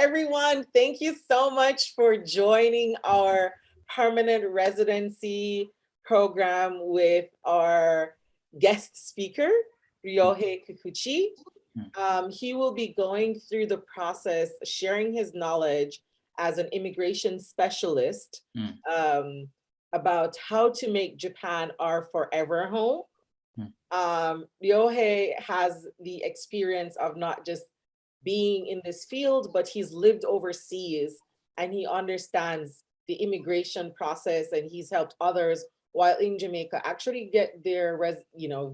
everyone. Thank you so much for joining our permanent residency program with our guest speaker, Ryohei Kikuchi. He will be going through the process, sharing his knowledge as an immigration specialist about how to make Japan our forever home. Ryohei has the experience of not just being in this field, but he's lived overseas and he understands the immigration process, and he's helped others while in Jamaica actually get their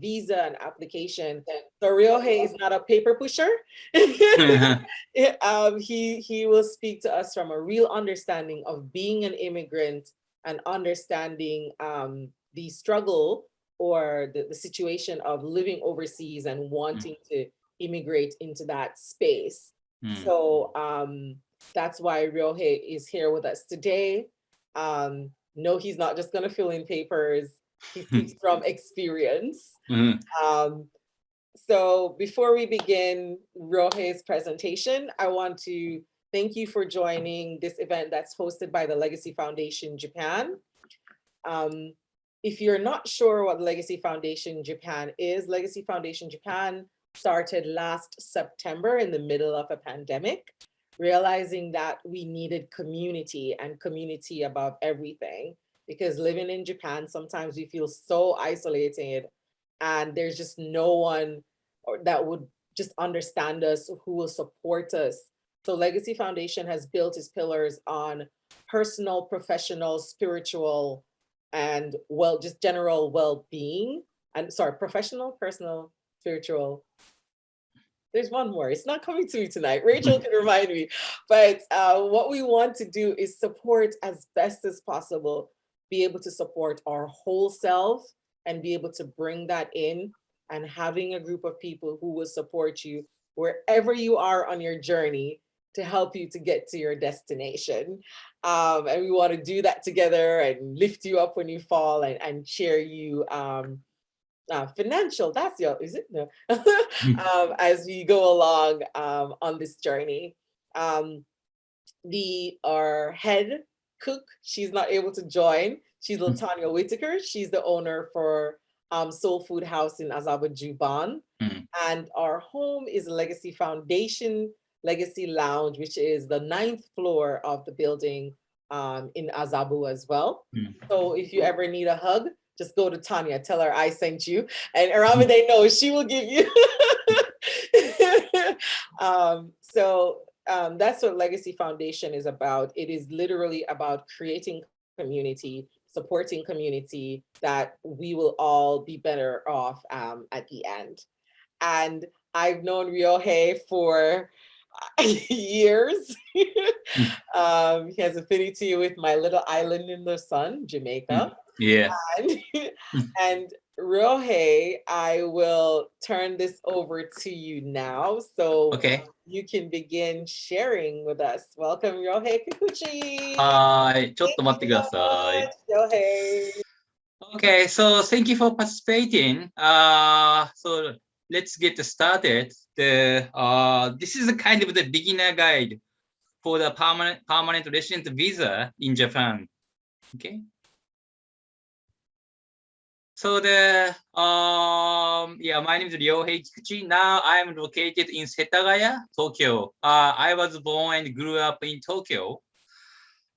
visa and application. So Ryohei is not a paper pusher. He will speak to us from a real understanding of being an immigrant and understanding the struggle or the situation of living overseas and wanting to immigrate into that space. So that's why Ryohei is here with us today. No, he's not just going to fill in papers. He speaks from experience. So before we begin Ryohei's presentation, I want to thank you for joining this event that's hosted by the Legacy Foundation Japan. If you're not sure what Legacy Foundation Japan is, Legacy Foundation Japan started last September in the middle of a pandemic, realizing that we needed community and community above everything, because living in Japan, sometimes we feel so isolated and there's just no one that would just understand us, who will support us. So Legacy Foundation has built its pillars on personal, professional, spiritual, and just general well-being. And sorry, professional, personal, spiritual. There's one more. It's not coming to me tonight. Rachel can remind me. But what we want to do is support as best as possible, be able to support our whole self and be able to bring that in, and having a group of people who will support you wherever you are on your journey to help you to get to your destination. And we want to do that together and lift you up when you fall and cheer you financial, that's your, is it? No. As we go along on this journey. Our head cook, she's not able to join. She's Latanya Whitaker. She's the owner for Soul Food House in Azabu Juban. And our home is Legacy Foundation Legacy Lounge, which is the 9th floor of the building in Azabu as well. So if you ever need a hug, just go to Tanya, tell her I sent you, and Aramide knows, she will give you. That's what Legacy Foundation is about. It is literally about creating community, supporting community, that we will all be better off at the end. And I've known Ryohei for years. He has affinity with my little island in the sun, Jamaica. And Ryohei, I will turn this over to you now, so you can begin sharing with us. Welcome, Ryohei Kikuchi. はい、ちょっと待ってください。Ryohei. Okay, so thank you for participating. So let's get started. This is a kind of the beginner guide for the permanent resident visa in Japan. Okay. So my name is Ryohei Kikuchi. Now I'm located in Setagaya, Tokyo. I was born and grew up in Tokyo.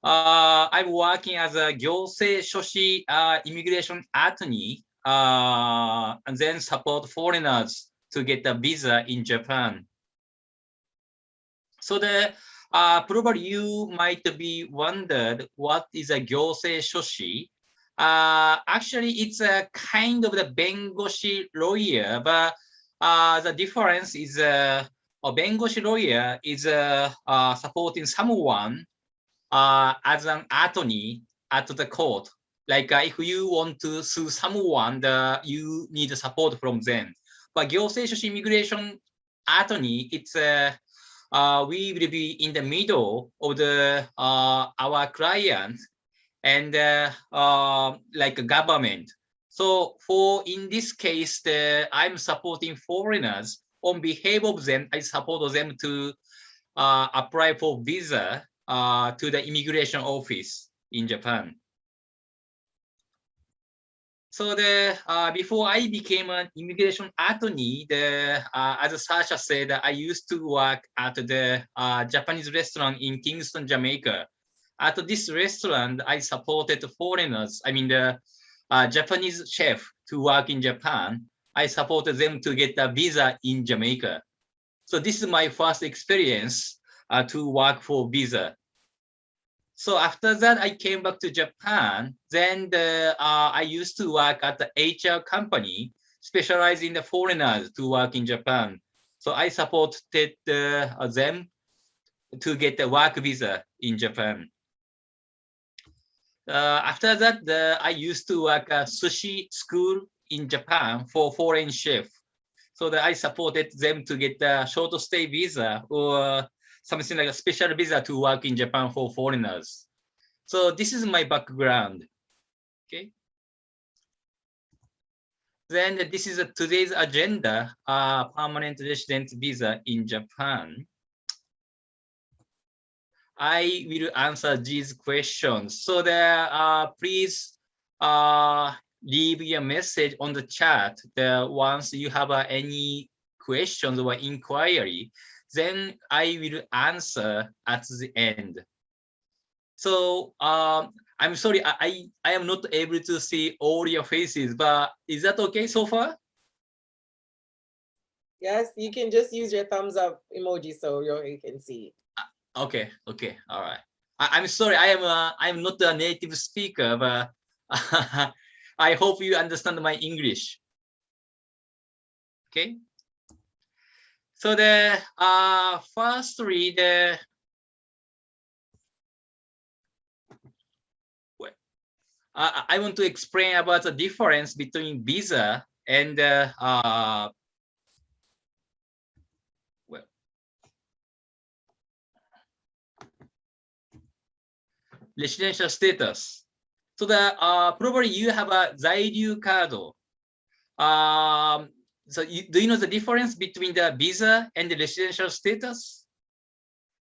I'm working as a Gyosei Shoshi immigration attorney, and then support foreigners to get a visa in Japan. So probably you might be wondered what is a Gyosei Shoshi. Actually, it's a kind of the bengoshi lawyer, but the difference is a bengoshi lawyer is supporting someone as an attorney at the court. Like if you want to sue someone, you need support from them. But Gyosei Shoshi immigration attorney, it's we will be in the middle of our client and like a government. So in this case, I'm supporting foreigners on behalf of them. I support them to apply for visa to the immigration office in Japan. So before I became an immigration attorney, as Sasha said, I used to work at the Japanese restaurant in Kingston, Jamaica. At this restaurant, I supported foreigners, I mean the Japanese chef to work in Japan. I supported them to get a visa in Jamaica. So this is my first experience to work for visa. So after that, I came back to Japan. Then I used to work at the HR company, specialized in the foreigners to work in Japan. So I supported them to get a work visa in Japan. After that, I used to work at sushi school in Japan for foreign chef. So that I supported them to get a short stay visa or something like a special visa to work in Japan for foreigners. So this is my background. Okay. Then this is today's agenda, permanent resident visa in Japan. I will answer these questions. So there, please leave your message on the chat. Once you have any questions or inquiry, then I will answer at the end. So I'm sorry, I am not able to see all your faces, but is that okay so far? Yes, you can just use your thumbs up emoji so you can see. Okay, okay, all right. I'm sorry, I'm not a native speaker, but I hope you understand my English. Okay. So firstly I want to explain about the difference between visa and residential status. So probably you have a Zairyu card. So do you know the difference between the visa and the residential status?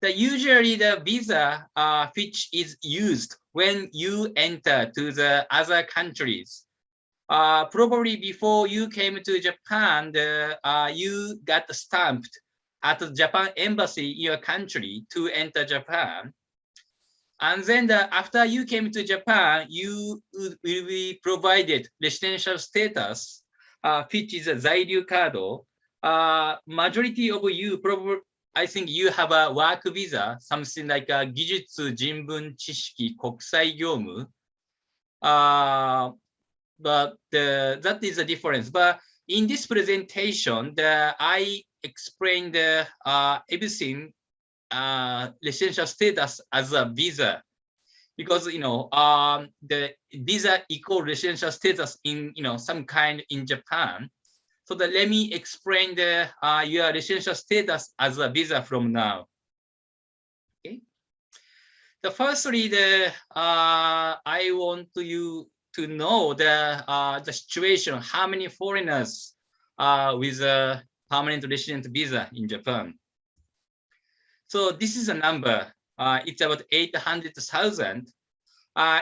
Usually the visa which is used when you enter to the other countries. Probably before you came to Japan, you got stamped at the Japan embassy in your country to enter Japan. And then after you came to Japan, you will be provided residential status, which is a Zairyu card. Majority of you probably, I think you have a work visa, something like a 技術人文知識国際業務. But that is a difference. But in this presentation, I explained everything residential status as a visa, because the visa equal residential status in some kind in Japan. So let me explain your residential status as a visa from now. Okay. Firstly, I want you to know the situation, how many foreigners with a permanent resident visa in Japan. So this is a number. It's about 800,000.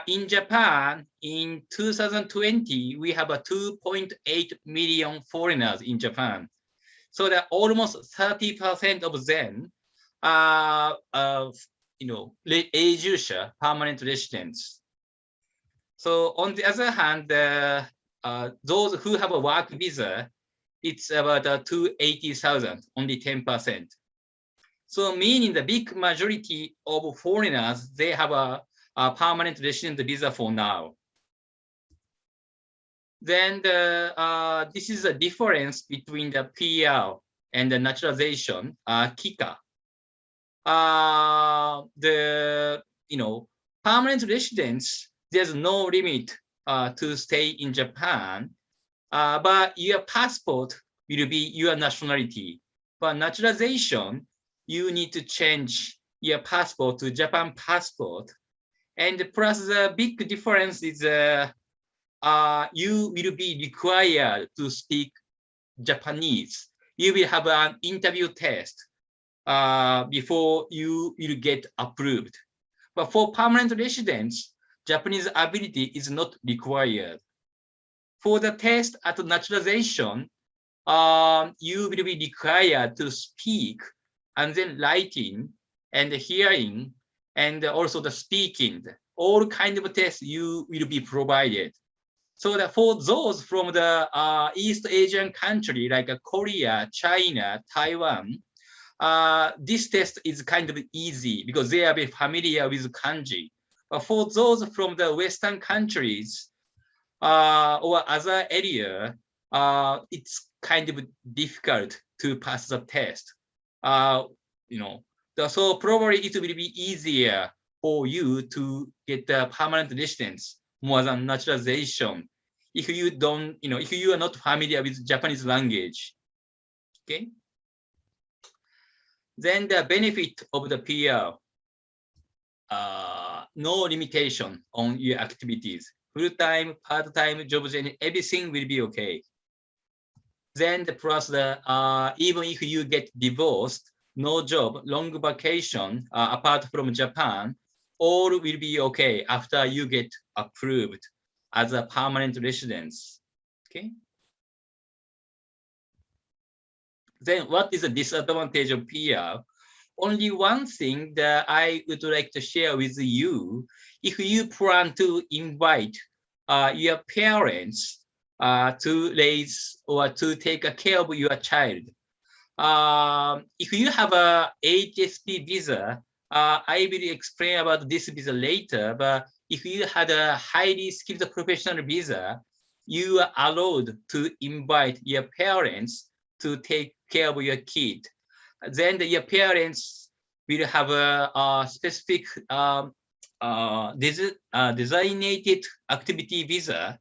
In Japan, in 2020, we have a 2.8 million foreigners in Japan. So that almost 30% of them are, permanent residents. So on the other hand, those who have a work visa, it's about 280,000, only 10%. So meaning the big majority of foreigners, they have a permanent resident visa for now. Then this is a difference between the PR and the naturalization, KICA. Permanent residents, there's no limit to stay in Japan, but your passport will be your nationality. But naturalization, you need to change your passport to Japan passport. And plus the big difference is you will be required to speak Japanese. You will have an interview test. before you will get approved. But for permanent residents, Japanese ability is not required. For the test at naturalization, you will be required to speak and then writing and hearing and also the speaking. All kind of tests you will be provided. So that for those from the East Asian country like Korea, China, Taiwan, this test is kind of easy because they are very familiar with kanji. But for those from the Western countries or other area, it's kind of difficult to pass the test. You know, so probably it will be easier for you to get the permanent residence more than naturalization if you don't, if you are not familiar with Japanese language. Okay. Then the benefit of the PR, no limitation on your activities. Full-time, part-time jobs, and everything will be okay. Then the plus the even if you get divorced, no job, long vacation, apart from Japan, all will be okay after you get approved as a permanent residence. Okay. Then what is the disadvantage of PR? Only one thing that I would like to share with you, if you plan to invite your parents to raise or to take care of your child, if you have a HSP visa, I will explain about this visa later, but if you had a highly skilled professional visa, you are allowed to invite your parents to take care of your kid. Then your parents will have a specific designated activity visa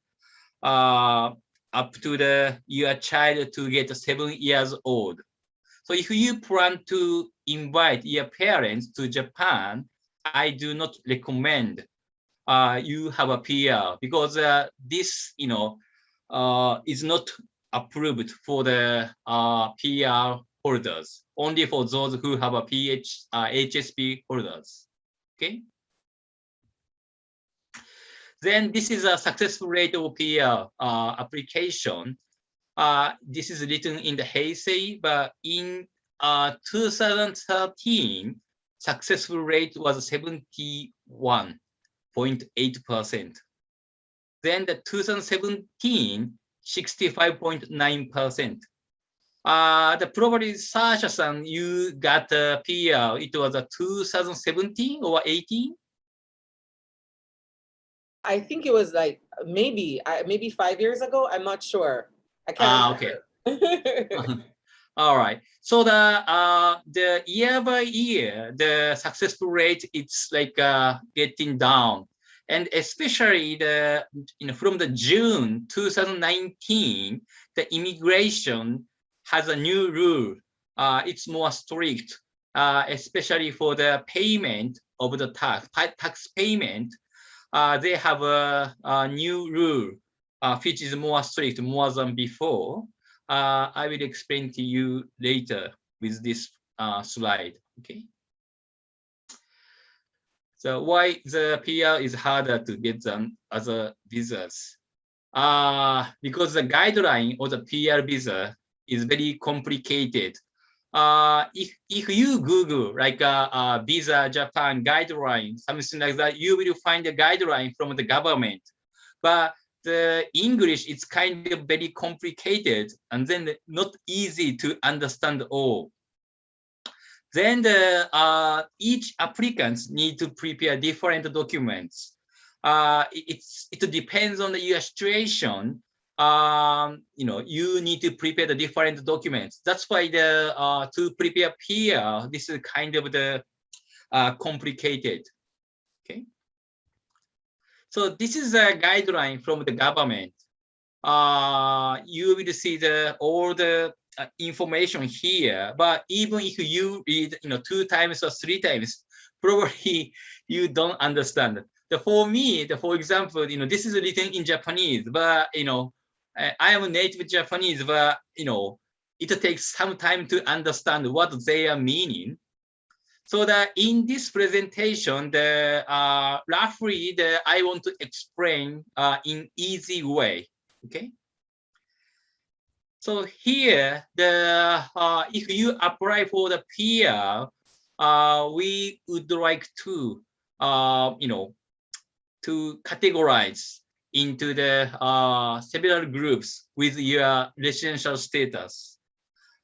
up to your child to get 7 years old. So if you plan to invite your parents to Japan, I do not recommend you have a PR because this, is not approved for the PR holders, only for those who have a HSP holders. Okay. Then this is a successful rate of PR application. This is written in the Heisei, but in 2013, successful rate was 71.8%. Then the 2017, 65.9%. The probably Sasha-san, you got a PR. It was a 2017 or 18? I think it was like maybe 5 years ago. I'm not sure. I can't. Okay. All right. So the year by year, the successful rate it's like getting down, and especially from the June 2019, the immigration has a new rule. It's more strict, especially for the payment of the tax payment. They have a new rule, which is more strict, more than before. I will explain to you later with this slide. Okay. So why the PR is harder to get than other visas? Because the guideline of the PR visa is very complicated. If you Google like a visa Japan guideline, something like that, you will find a guideline from the government. But the English is kind of very complicated and then not easy to understand all. Then each applicants need to prepare different documents. It depends on your situation. You need to prepare the different documents. That's why to prepare PR, this is kind of the complicated. Okay. So this is a guideline from the government. You will see all the information here, but even if you read 2 times or 3 times, probably you don't understand. For me, for example, this is written in Japanese, but I am a native Japanese, but it takes some time to understand what they are meaning. So that in this presentation, roughly I want to explain in easy way. Okay. So here, if you apply for the PR, we would like to, to categorize into the several groups with your residential status.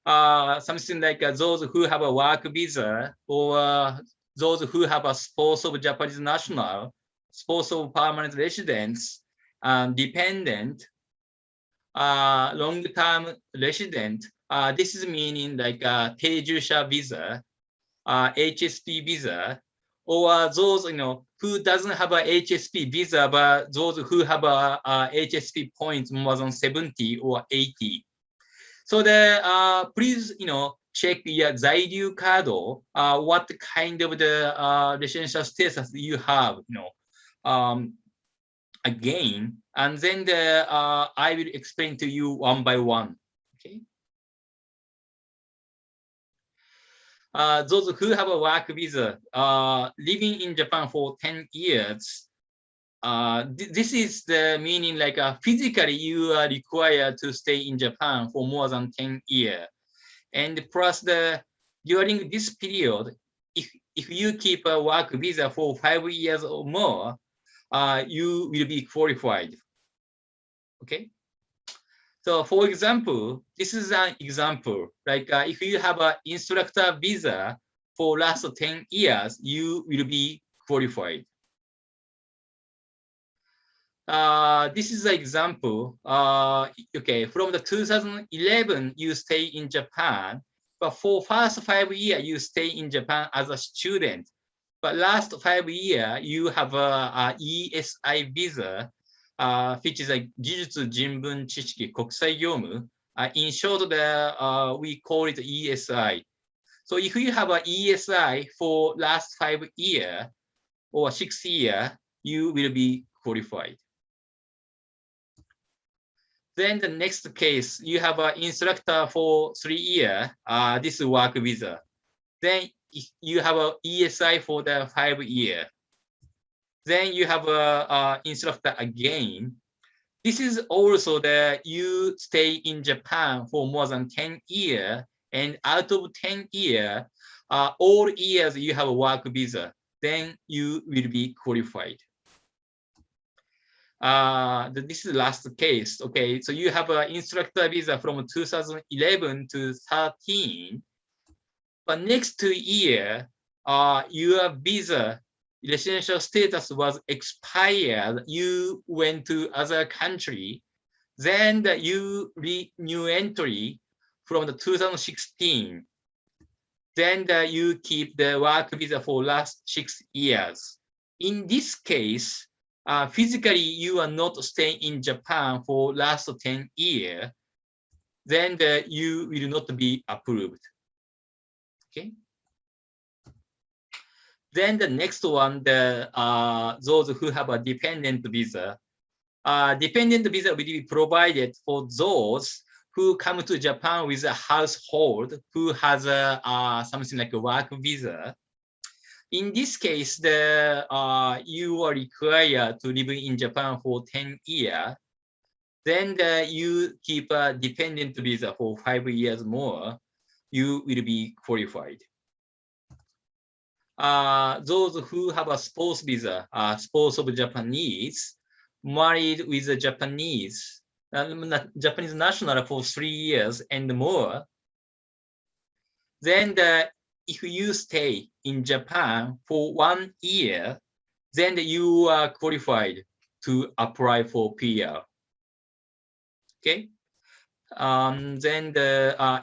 Something like those who have a work visa, or those who have a spouse of Japanese national, spouse of permanent residents, dependent, long-term resident. This is meaning like Teijusha visa, HSP visa, or those who doesn't have a HSP visa, but those who have a HSP points more than 70 or 80. So please check your Zairyu card, what kind of the residential status you have, again, and then I will explain to you one by one. Okay. Those who have a work visa, living in Japan for 10 years, this is the meaning like physically you are required to stay in Japan for more than 10 years. And plus during this period, if you keep a work visa for 5 years or more, you will be qualified. Okay. So for example, this is an example, like if you have an instructor visa for last 10 years, you will be qualified. This is an example. Okay, from the 2011, you stay in Japan, but for first 5 years, you stay in Japan as a student. But last 5 years, you have a ESI visa, which is a Jijutsu Jinbun Chichiki Kokusai Gyomu. In short, we call it ESI. So if you have an ESI for last 5 years or 6 years, you will be qualified. Then the next case, you have an instructor for 3 years, this is work visa. Then you have an ESI for the 5 years. Then you have an instructor again. This is also that you stay in Japan for more than 10 years, and out of 10 years, all years you have a work visa. Then you will be qualified. This is the last case. Okay, so you have an instructor visa from 2011 to 13, but next 2 years, your visa residential status was expired. You went to other country, then you renew entry from the 2016. Then you keep the work visa for last 6 years. In this case, physically you are not staying in Japan for last 10 years, then you will not be approved. Okay. Then the next one, those who have a dependent visa. Dependent visa will be provided for those who come to Japan with a household who has something like a work visa. In this case, you are required to live in Japan for 10 years. Then you keep a dependent visa for 5 years more, you will be qualified. Those who have a spouse visa, spouse of Japanese, married with a Japanese national for 3 years and more, then if you stay in Japan for 1 year, then you are qualified to apply for PR. Okay. Then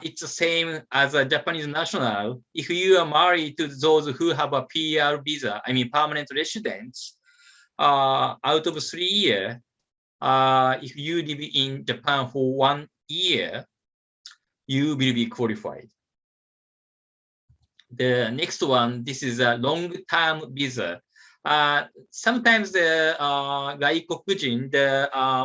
it's the same as a Japanese national. If you are married to those who have a PR visa, I mean permanent residents, out of 3 years, if you live in Japan for 1 year, you will be qualified. The next one, this is a long-term visa. Sometimes the Gaikokujin,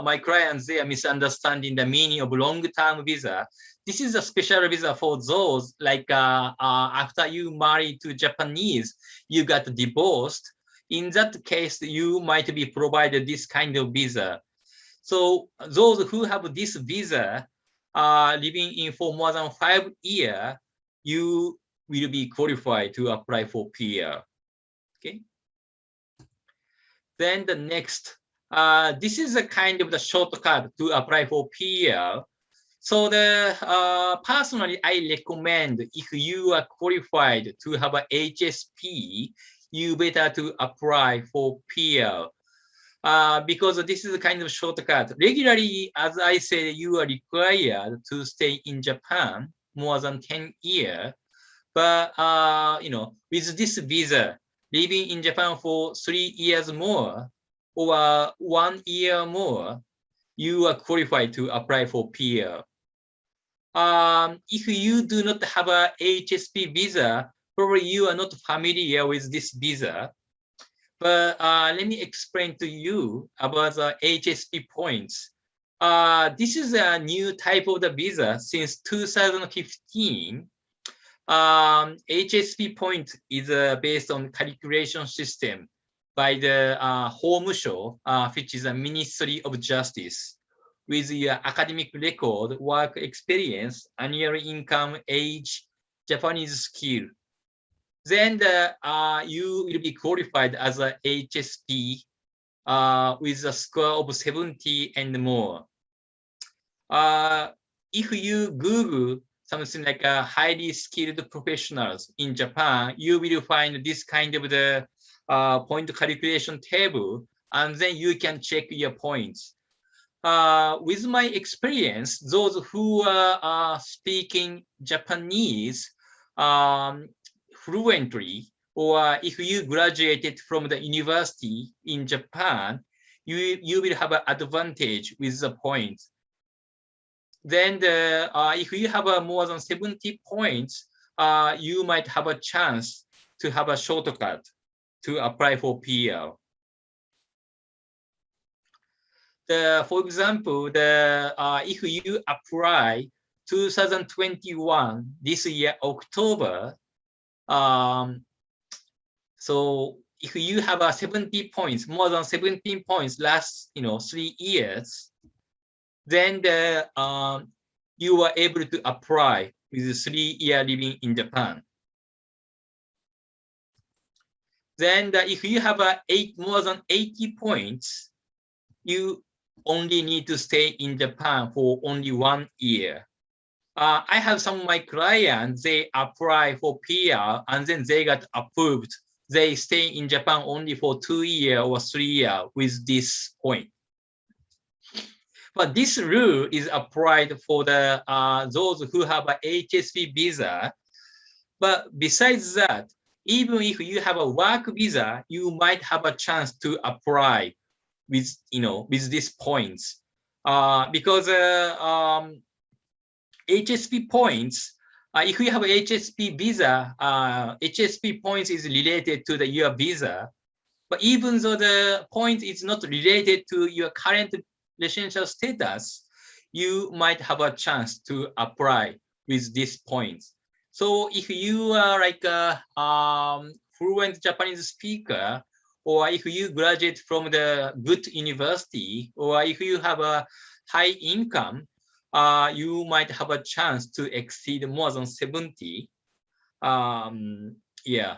my clients, they are misunderstanding the meaning of long-term visa. This is a special visa for those like after you marry to Japanese, you got divorced. In that case, you might be provided this kind of visa. So those who have this visa living in for more than 5 years, you will be qualified to apply for PR. Okay. Then the next, this is a kind of the shortcut to apply for PR. So the personally, I recommend if you are qualified to have a HSP, you better to apply for PR. Because this is a kind of shortcut. Regularly, as I said, you are required to stay in Japan more than 10 years. But with this visa, living in Japan for 3 years more or 1 year more, you are qualified to apply for PR. If you do not have a HSP visa, probably you are not familiar with this visa. But let me explain to you about the HSP points. This is a new type of the visa since 2015. HSP point is based on calculation system by the Home Show, which is a Ministry of Justice, with your academic record, work experience, annual income, age, Japanese skill. Then you will be qualified as a HSP with a score of 70 and more. If you Google something like highly skilled professionals in Japan, you will find this kind of the point calculation table, and then you can check your points. With my experience, those who are speaking Japanese fluently, or if you graduated from the university in Japan, you will have an advantage with the points. Then if you have more than 70 points, you might have a chance to have a shortcut to apply for PR. For example, if you apply 2021 this year October, so if you have a 70 points, more than 17 points last 3 years, then you are able to apply with 3 year living in Japan. Then if you have more than 80 points, you only need to stay in Japan for only 1 year. I have some of my clients, they apply for PR and then they got approved. They stay in Japan only for 2 years or 3 years with this point. But this rule is applied for the those who have a HSP visa. But besides that, even if you have a work visa, you might have a chance to apply with with these points, because HSP points. If you have a HSP visa, HSP points is related to your visa. But even though the point is not related to your current residential status, you might have a chance to apply with these points. So if you are like a fluent Japanese speaker, or if you graduate from the good university, or if you have a high income, you might have a chance to exceed more than 70. Yeah.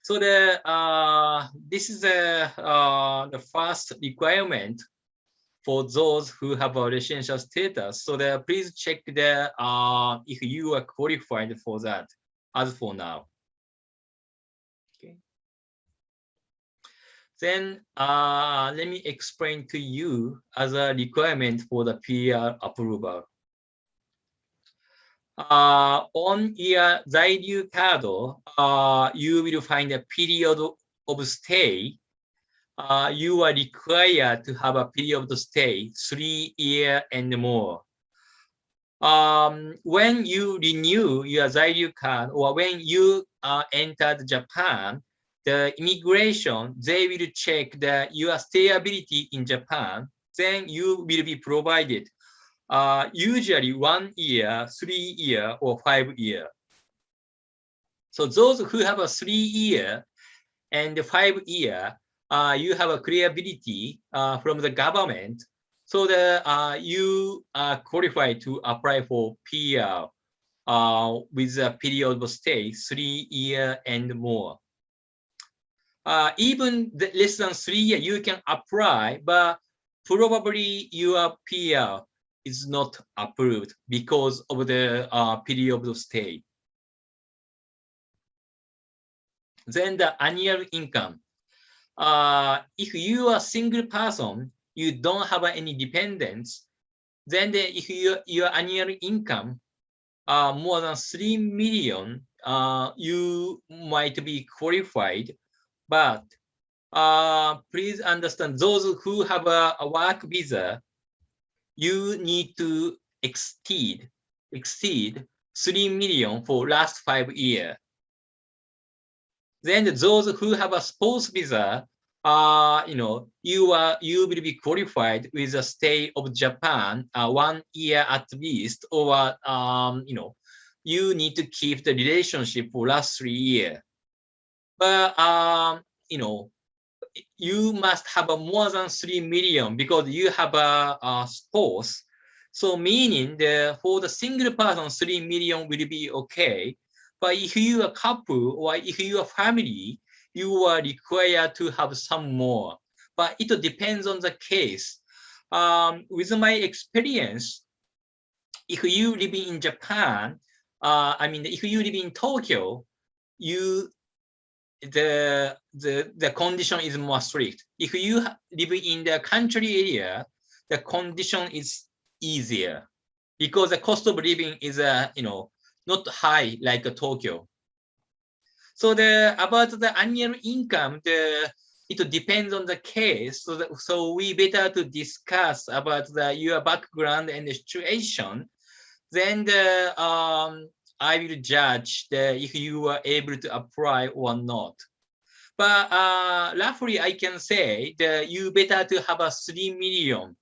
So this is the first requirement for those who have a residential status. So please check if you are qualified for that as for now. Okay. Then let me explain to you as a requirement for the PR approval. On your Zairyu card, you will find a period of stay. You are required to have a period of stay 3 years and more. When you renew your Zairyu card, or when you entered Japan, the immigration, they will check your stayability in Japan, then you will be provided usually 1 year, 3 year, or 5 year. So those who have a 3 year and 5 year, you have a clearability from the government, so that you are qualified to apply for PR with a period of stay 3 year and more. Even less than 3 years, you can apply, but probably your PR is not approved because of the period of stay. Then the annual income. If you are a single person, you don't have any dependents, then if your annual income more than 3 million, you might be qualified. But please understand, those who have a work visa, you need to exceed 3 million for last 5 years. Then those who have a spouse visa, you will be qualified with a stay of Japan 1 year at least, or you need to keep the relationship for last 3 years. But you must have a more than 3 million because you have a spouse. So meaning for the single person, 3 million will be okay. But if you are a couple or if you are family, you are required to have some more. But it depends on the case. With my experience, if you live in Japan, if you live in Tokyo, the condition is more strict. If you live in the country area, the condition is easier because the cost of living is not high like Tokyo. So about the annual income, it depends on the case. So we better to discuss about your background and the situation. Then I will judge if you are able to apply or not. But roughly, I can say that you better to have a 3 million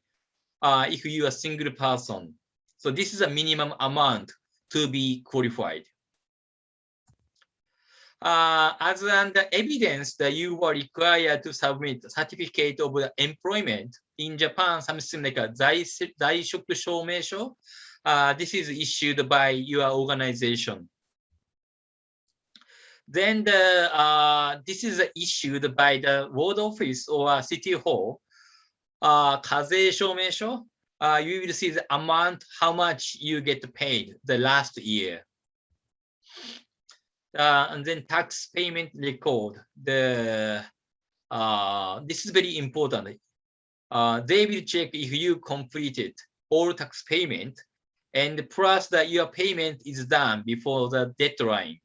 if you are a single person. So this is a minimum amount to be qualified. As an evidence that you are required to submit certificate of employment in Japan, something like a 在職証明書. This is issued by your organization. Then this is issued by the ward office or city hall. 課税証明書. You will see the amount, how much you get paid the last year. And then tax payment record. This is very important. They will check if you completed all tax payment, and plus that your payment is done before the deadline.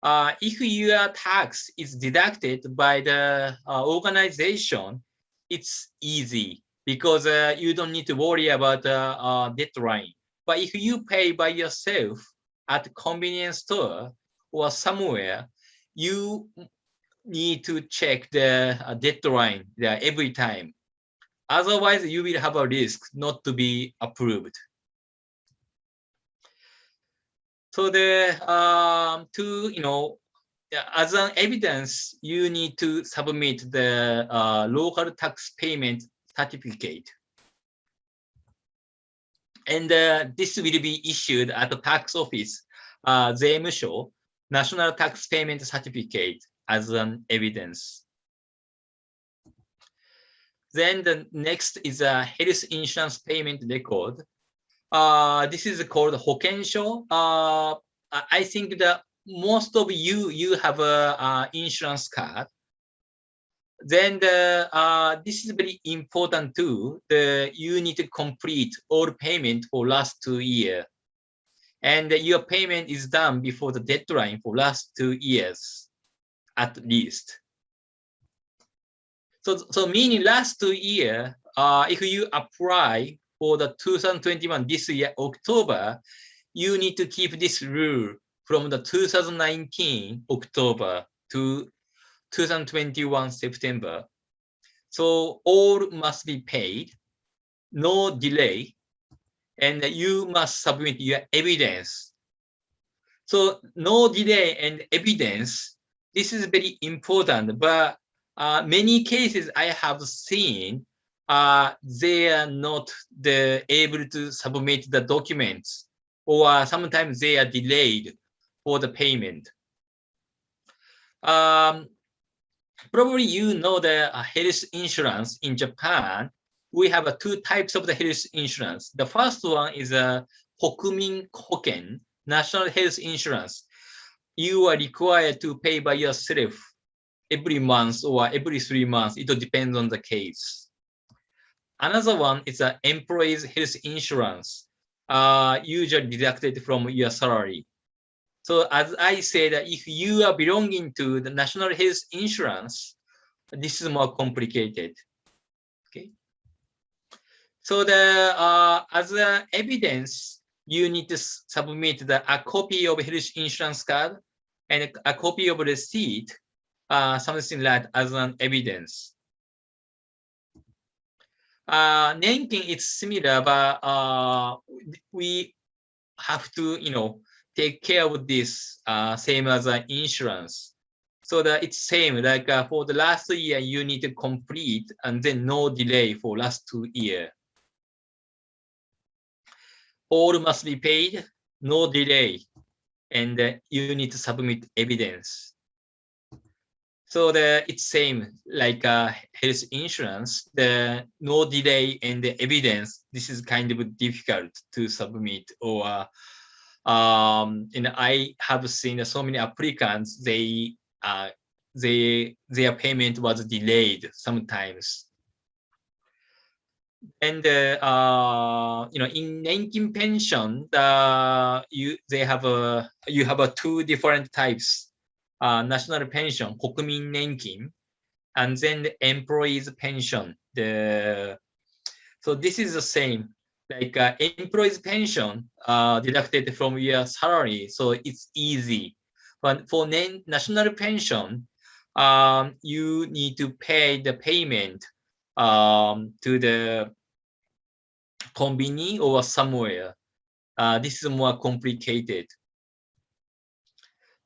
If your tax is deducted by the organization, it's easy because you don't need to worry about the deadline. But if you pay by yourself at a convenience store or somewhere, you need to check the deadline every time. Otherwise, you will have a risk not to be approved. So as an evidence, you need to submit the local tax payment certificate. And this will be issued at the tax office, 税務署, National Tax Payment Certificate as an evidence. Then the next is a health insurance payment record. This is called 保険証. I think that most of you have a insurance card. Then this is very important too. You need to complete all payment for last 2 years. And your payment is done before the deadline for last 2 years, at least. So meaning last 2 years, if you apply for the 2021 this year, October, you need to keep this rule from the 2019 October to 2021 September. So all must be paid, no delay, and you must submit your evidence. So no delay and evidence, this is very important, but many cases I have seen, they are not able to submit the documents, or sometimes they are delayed for the payment. Probably you know the health insurance in Japan. We have two types of the health insurance. The first one is a Hokumin Hoken, National Health Insurance. You are required to pay by yourself every month or every 3 months. It depends on the case. Another one is an employees health insurance, usually deducted from your salary. So as I said, if you are belonging to the national health insurance, this is more complicated. Okay. So as evidence, you need to submit a copy of health insurance card and a copy of receipt, something like as an evidence. Nanking is similar, but we have to, take care of this, same as insurance. So that it's same, like for the last year, you need to complete and then no delay for last 2 years. All must be paid, no delay, and you need to submit evidence. So it's same like health insurance, the no delay and the evidence, this is kind of difficult to submit, or I have seen so many applicants, their payment was delayed sometimes. And in Nankin pension, you have two different types: national pension, Kokumin Nankin, and then the employees pension. So this is the same. Like employees pension deducted from your salary, so it's easy. But for national pension, you need to pay the payment to the conveni or somewhere. This is more complicated.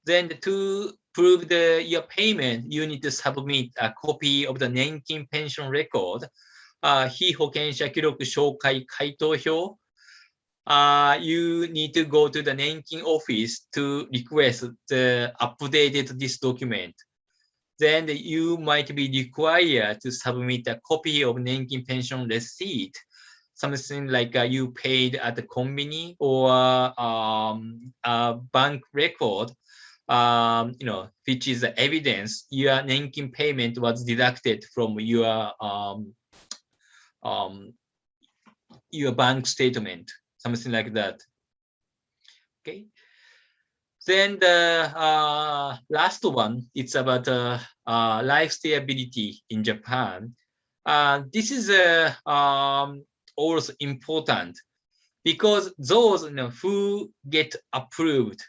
Then to prove your payment, you need to submit a copy of the Nankin pension record, 被保険者記録紹介回答表. You need to go to the Nankin office to request the updated this document. Then you might be required to submit a copy of Nankin pension receipt, something like you paid at the conveni, or a bank record, which is the evidence your Nankin payment was deducted from your bank statement, something like that. Okay. Then the last one, it's about life stability in Japan. This is also important, because those who get approved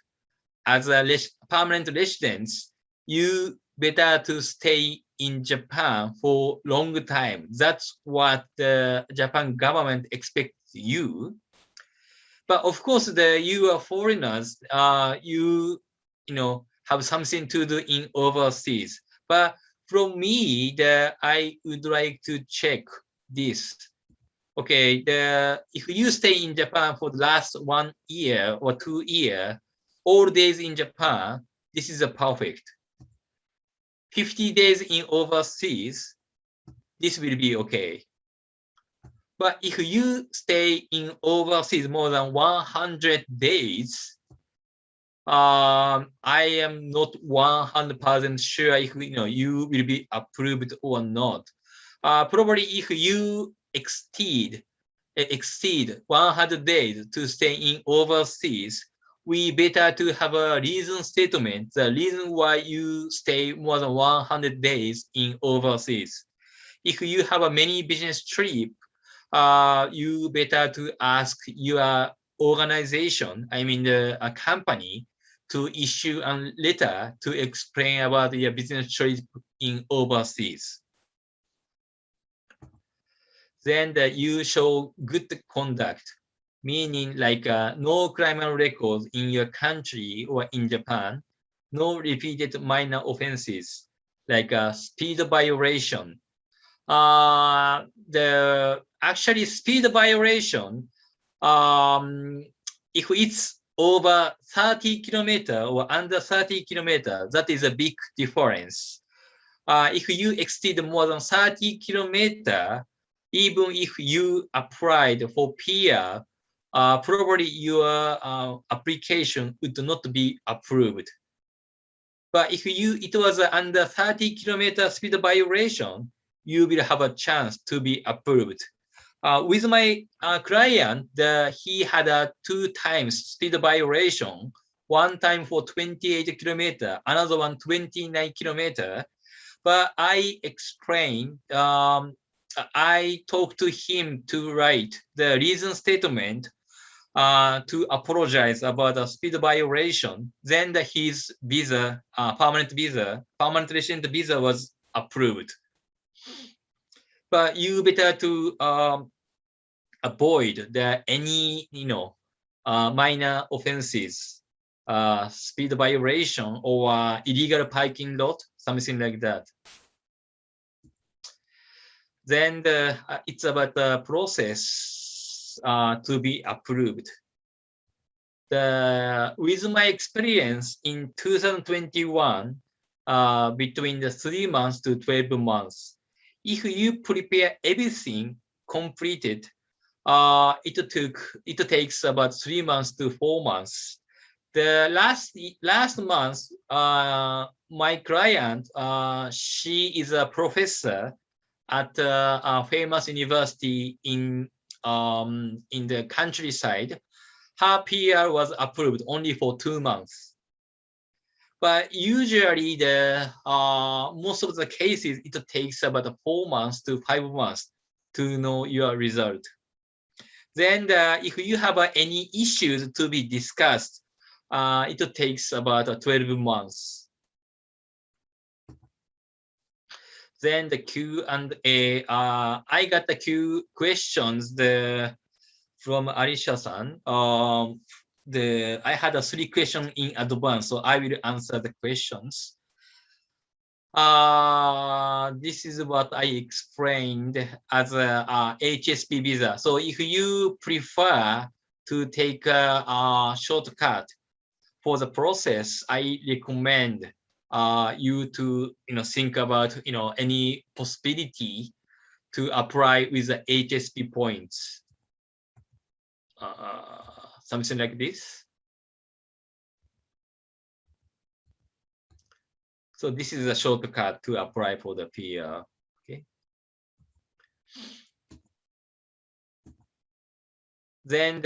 as a permanent residents, you better to stay in Japan for long time. That's what the Japan government expects you. But of course, you are foreigners. You have something to do in overseas. But from me, I would like to check this. Okay, if you stay in Japan for the last 1 year or 2 years, all days in Japan, this is a perfect. 50 days in overseas, this will be okay. But if you stay in overseas more than 100 days, I am not 100% sure if you will be approved or not. Probably if you exceed 100 days to stay in overseas, we better to have a reason statement, the reason why you stay more than 100 days in overseas. If you have a many business trip, you better to ask your organization, I mean a company, to issue a letter to explain about your business choice in overseas. Then you show good conduct, meaning like no criminal records in your country or in Japan, no repeated minor offenses like speed violation. The actually speed violation, if it's over 30 kilometer or under 30 kilometer, that is a big difference. If you exceed more than 30 kilometer, even if you applied for PR, probably your application would not be approved. But if it was under 30 kilometer speed violation, you will have a chance to be approved. With my client, he had 2 times speed violation, one time for 28 kilometer, another one 29 kilometer. But I explained, I talked to him to write the reason statement to apologize about the speed violation. Then his visa, permanent resident visa was approved. But you better to avoid any minor offenses, speed violation or illegal parking lot, something like that. Then it's about the process to be approved. With my experience in 2021, between the 3 months to 12 months, if you prepare everything completed, it takes about 3 months to 4 months. The last month, my client, she is a professor at a famous university in the countryside. Her PR was approved only for 2 months. But usually the most of the cases, it takes about 4 months to 5 months to know your result. Then if you have any issues to be discussed, it takes about 12 months. Then the Q&A, I got the Q questions from Alicia-san. I had 3 questions in advance, so I will answer the questions. This is what I explained as a HSP visa. So if you prefer to take a shortcut for the process, I recommend you to think about any possibility to apply with the HSP points. Something like this. So this is a shortcut to apply for the PR. Okay. Then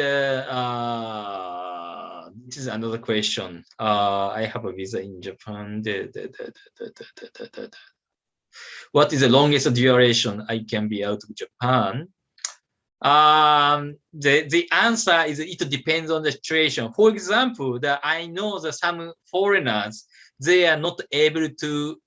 this is another question. I have a visa in Japan. What is the longest duration I can be out of Japan? The answer is it depends on the situation. For example, I know that some foreigners, they are not able to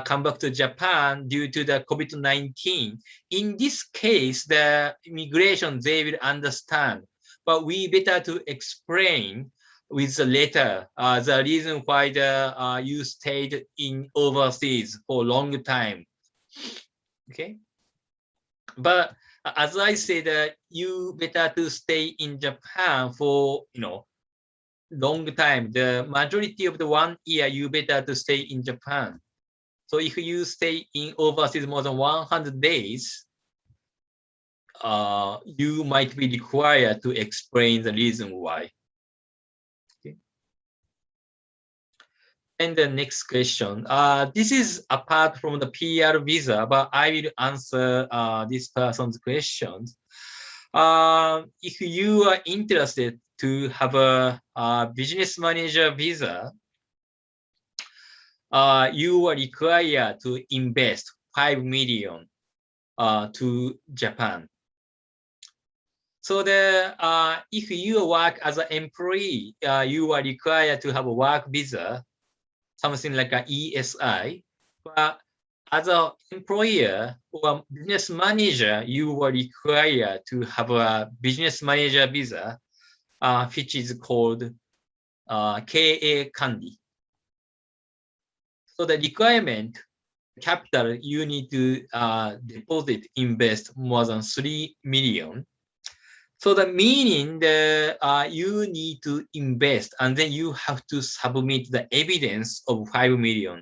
come back to Japan due to the COVID-19. In this case, the immigration, they will understand, but we better to explain with the letter the reason why you stayed in overseas for a long time. Okay, but as I said, you better to stay in Japan for long time. The majority of the 1 year, you better to stay in Japan. So if you stay in overseas more than 100 days, you might be required to explain the reason why. Okay. And the next question. This is apart from the PR visa, but I will answer this person's questions. If you are interested to have a business manager visa, you are required to invest 5 million to Japan. So if you work as an employee, you are required to have a work visa, something like an ESI. But as an employer or business manager, you are required to have a business manager visa, which is called KA Kandi. So the requirement, capital, you need to deposit, invest more than 3 million. So the meaning you need to invest and then you have to submit the evidence of 5 million.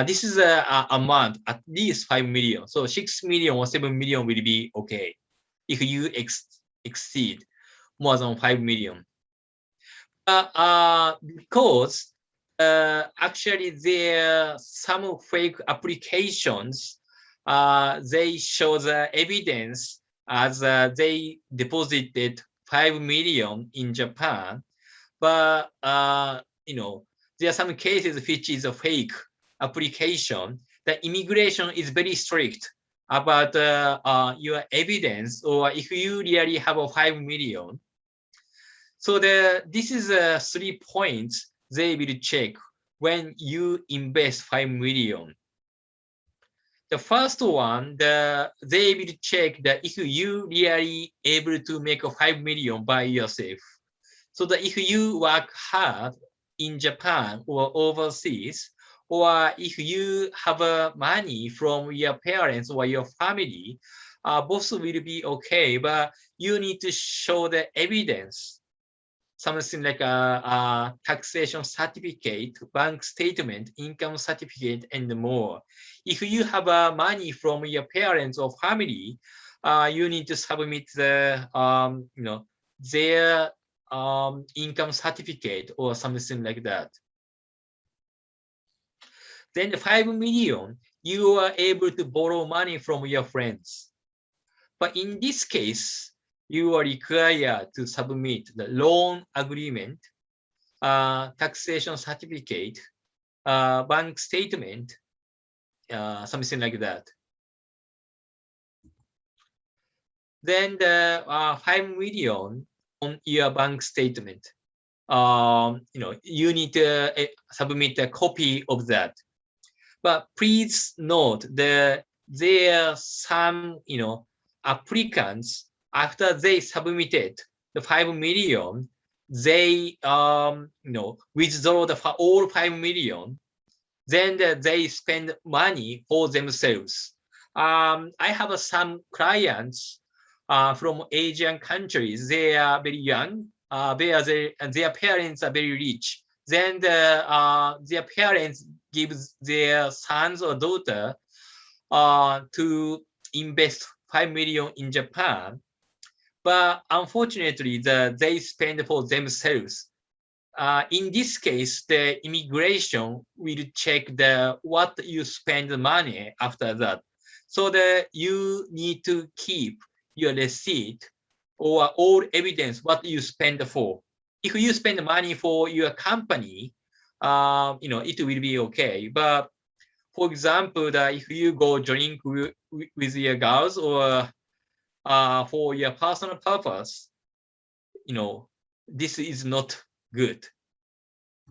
This is a amount, at least 5 million. So 6 million or 7 million will be okay if you exceed more than 5 million. Because actually there are some fake applications, they show the evidence as they deposited 5 million in Japan, but there are some cases which is a fake application. The immigration is very strict about your evidence, or if you really have a 5 million. So this is 3 points they will check when you invest 5 million. The first one, they will check that if you really able to make a 5 million by yourself. So that if you work hard in Japan or overseas, or if you have money from your parents or your family, both will be okay, but you need to show the evidence, something like a taxation certificate, bank statement, income certificate, and more. If you have money from your parents or family, you need to submit the their income certificate or something like that. Then the 5 million, you are able to borrow money from your friends. But in this case, you are required to submit the loan agreement, taxation certificate, bank statement, something like that. Then the 5 million on your bank statement, you need to submit a copy of that. But please note that there are some, applicants, after they submitted the 5 million, they, withdraw all 5 million, then they spend money for themselves. I have some clients from Asian countries. They are very young. Their parents are very rich. Then their parents give their sons or daughter to invest 5 million in Japan. But unfortunately, they spend for themselves. In this case, the immigration will check what you spend the money after that. So that you need to keep your receipt or all evidence what you spend for. If you spend money for your company, it will be okay. But for example, if you go drink with your girls or for your personal purpose, this is not good.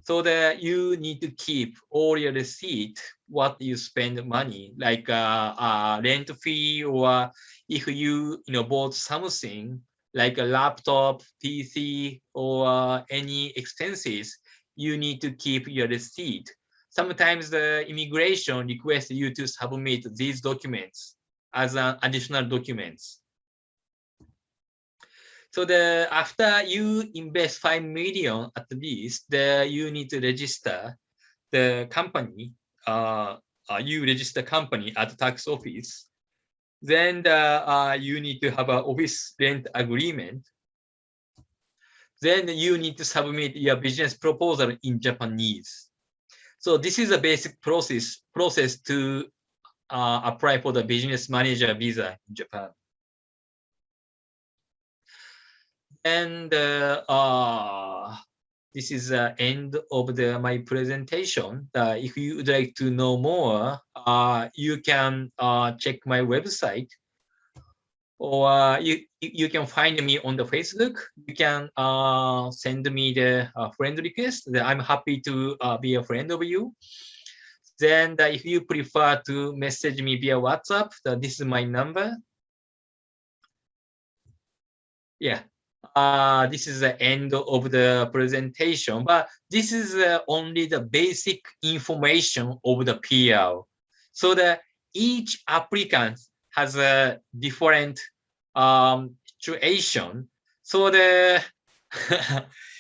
So that you need to keep all your receipt, what you spend money, like rent fee, or if you bought something like a laptop, PC, or any expenses, you need to keep your receipt. Sometimes the immigration requests you to submit these documents as additional documents. So after you invest 5 million at least, you need to register the company. You register company at the tax office. Then you need to have an office rent agreement. Then you need to submit your business proposal in Japanese. So this is a basic process to apply for the business manager visa in Japan. And this is the end of my presentation. If you would like to know more, you can check my website or you can find me on the Facebook. You can send me the friend request. I'm happy to be a friend of you. Then if you prefer to message me via WhatsApp, this is my number. Yeah. This is the end of the presentation, but this is only the basic information of the PL. So that each applicant has a different situation. So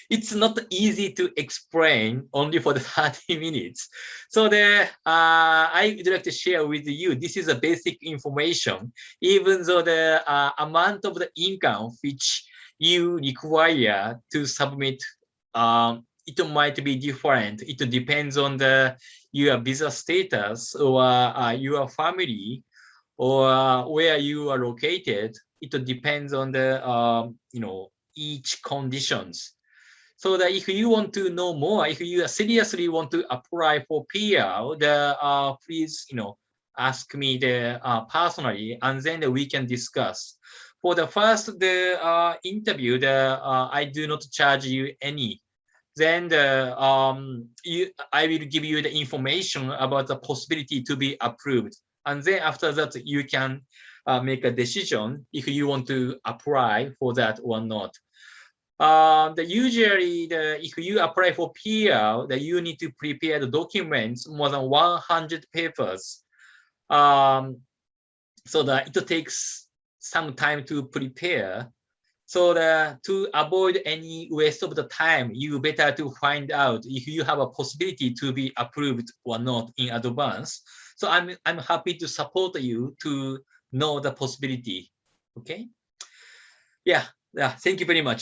it's not easy to explain only for the 30 minutes. So I would like to share with you, this is a basic information, even though the amount of the income which you require to submit, it might be different. It depends on your visa status or your family or where you are located. It depends on each conditions. So that if you want to know more, if you seriously want to apply for PR, please ask me personally, and then we can discuss. For the first interview, I do not charge you any. Then I will give you the information about the possibility to be approved, and then after that you can make a decision if you want to apply for that or not. Usually, if you apply for PR, you need to prepare the documents, more than 100 papers. So that it takes some time to prepare. So to avoid any waste of the time, you better to find out if you have a possibility to be approved or not in advance. So I'm happy to support you to know the possibility. Okay. Yeah. Thank you very much.